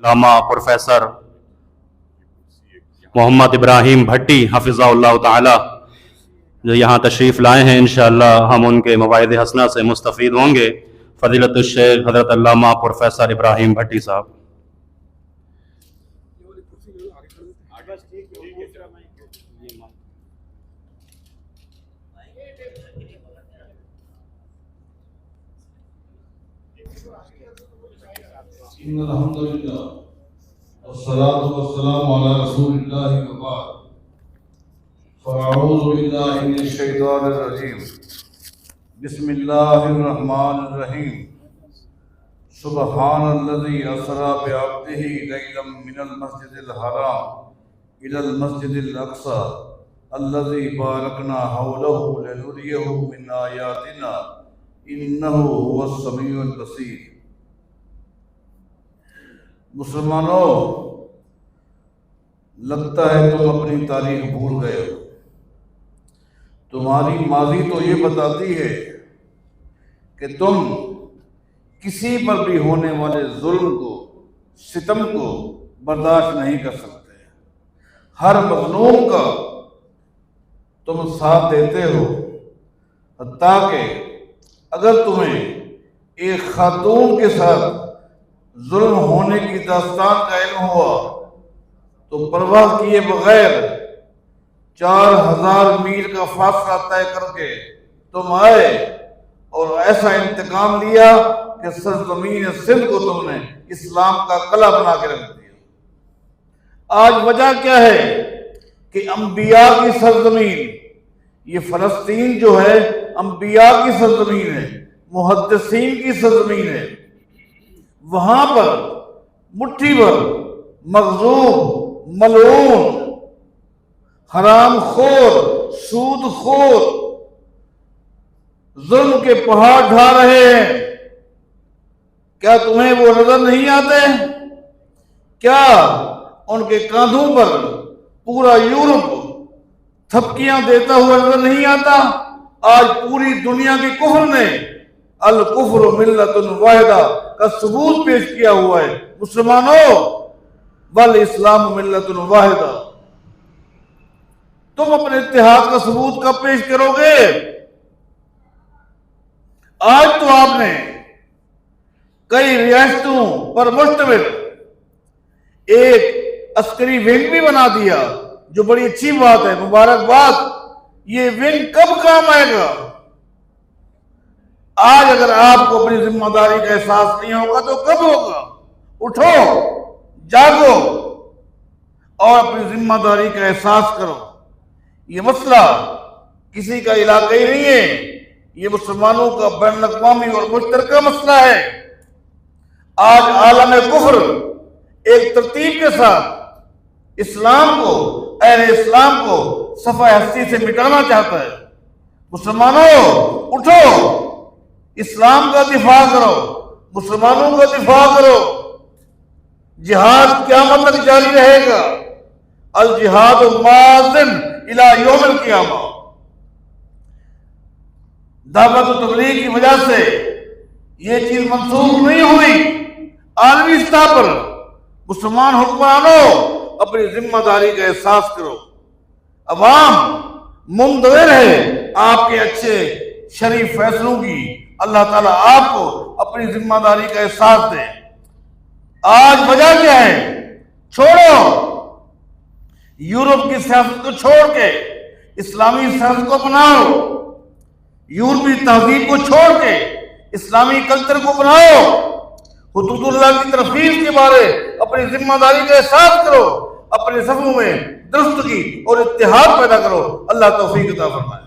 علامہ professor محمد ابراہیم بھٹی حفظہ اللہ تعالی جو یہاں تشریف لائے ہیں، انشاءاللہ ہم ان کے مواعظ حسنہ سے مستفید ہوں گے۔ فضیلت الشیخ حضرت علامہ پروفیسر ابراہیم بھٹی صاحب۔ ان الحمد للہ والصلاة والسلام علی رسول اللہ وبعد فاعوذ باللہ من الشیطان الرجیم بسم اللہ الرحمن الرحیم سبحان الذی اسری بعبدہ لیلا من المسجد الحرام الی المسجد الاقصی الذی بارکنا حولہ لنریہ من آیاتنا انہ هو السمیع البصیر۔ مسلمانوں، لگتا ہے تم اپنی تاریخ بھول گئے ہو۔ تمہاری ماضی تو یہ بتاتی ہے کہ تم کسی پر بھی ہونے والے ظلم کو، ستم کو برداشت نہیں کر سکتے۔ ہر مظلوم کا تم ساتھ دیتے ہو، حتیٰ کہ اگر تمہیں ایک خاتون کے ساتھ ظلم ہونے کی داستان کا علم ہوا تو پرواہ کیے بغیر 4000 میل کا فاصلہ طے کر کے تم آئے اور ایسا انتقام لیا کہ سرزمین سندھ کو تم نے اسلام کا قلعہ بنا کے رکھ دیا۔ آج وجہ کیا ہے کہ انبیاء کی سرزمین، یہ فلسطین جو ہے انبیاء کی سرزمین ہے، محدثین کی سرزمین ہے۔ وہاں پر مٹھی بھر مغضوب، ملعون، حرام خور، سود خور ظلم کے پہاڑ ڈھا رہے ہیں۔ کیا تمہیں وہ نظر نہیں آتے؟ کیا ان کے کاندھوں پر پورا یورپ تھپکیاں دیتا ہوا نظر نہیں آتا؟ آج پوری دنیا کی کفر نے الکفر ملت واحدہ کا ثبوت پیش کیا ہوا ہے۔ مسلمانوں، بل اسلام ملت واحدہ۔ تم اپنے اتحاد کا ثبوت کب پیش کرو گے؟ آج تو آپ نے کئی ریاستوں پر مشتمل ایک عسکری ونگ بھی بنا دیا، جو بڑی اچھی بات ہے، مبارکباد۔ یہ ونگ کب کام آئے گا؟ آج اگر آپ کو اپنی ذمہ داری کا احساس نہیں ہوگا تو کب ہوگا؟ اٹھو، جاگو اور اپنی ذمہ داری کا احساس کرو۔ یہ مسئلہ کسی کا علاقائی نہیں ہے، یہ مسلمانوں کا بین الاقوامی اور مشترکہ مسئلہ ہے۔ آج عالم کفر ایک ترتیب کے ساتھ اسلام کو، اہل اسلام کو صفحہ ہستی سے مٹانا چاہتا ہے۔ مسلمانوں اٹھو، اسلام کا دفاع کرو، مسلمانوں کا دفاع کرو۔ جہاد قیامت تک جاری رہے گا۔ الجہاد ماضٍ الی یوم القیامہ۔ دعوت و تبلیغ کی وجہ سے یہ چیز منسوخ نہیں ہوئی۔ عالمی سطح پر مسلمان حکمرانوں اپنی ذمہ داری کا احساس کرو۔ عوام منتظر ہے آپ کے اچھے شریف فیصلوں کی۔ اللہ تعالیٰ آپ کو اپنی ذمہ داری کا احساس دے۔ آج وجہ کیا ہے؟ چھوڑو، یورپ کی سیاست کو چھوڑ کے اسلامی سیاست کو اپناؤ، یورپی تہذیب کو چھوڑ کے اسلامی کلچر کو اپناؤ، حدود اللہ کی ترفیع کے بارے اپنی ذمہ داری کا احساس کرو، اپنے صفوں میں درستگی اور اتحاد پیدا کرو۔ اللہ توفیق عطا فرمائے۔